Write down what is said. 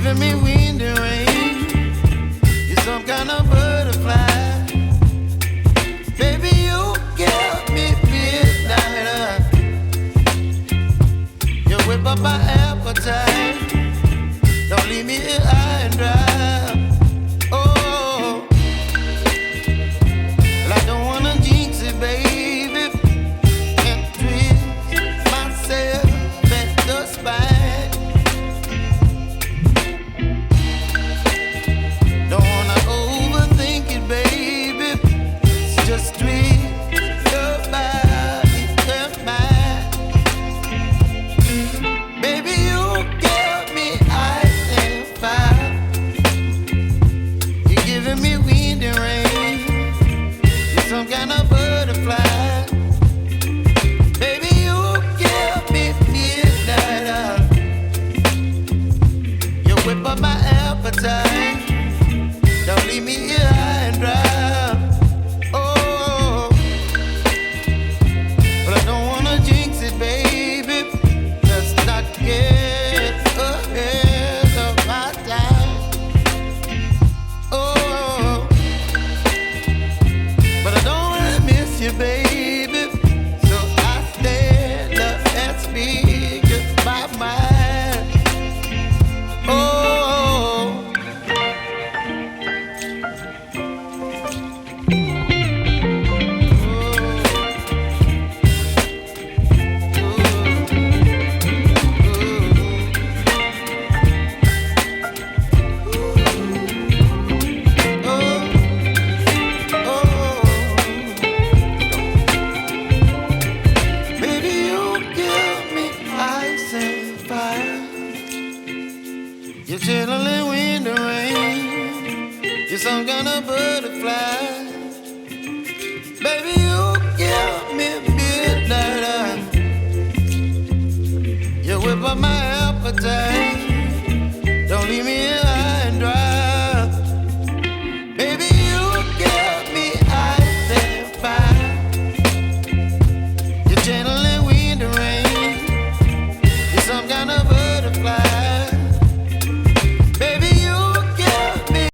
giving me wind and rain. You're some kind of butterfly. Baby, you give me midnight. You whip up my appetite. Don't leave me here high and dry. Oh, well, I don't wanna jinx it, baby, and twist myself at the spine. Don't wanna overthink it, baby. It's just twist your body and mine. Baby, you give me ice and fire. You're giving me wind and rain. You're some kind of butterfly. Baby, you give me midnight. You whip up my appetite. Don't leave me here high and dry. Oh, but I don't wanna jinx it, baby. Let's not get ahead of my time. Oh, but I don't wanna miss you, baby. So I stand up and speak my mind. Oh. Baby, you give me ice and fire. You're chilling wind and rain. You're some kind of butterfly. Baby, you give me midnight. You whip up my appetite.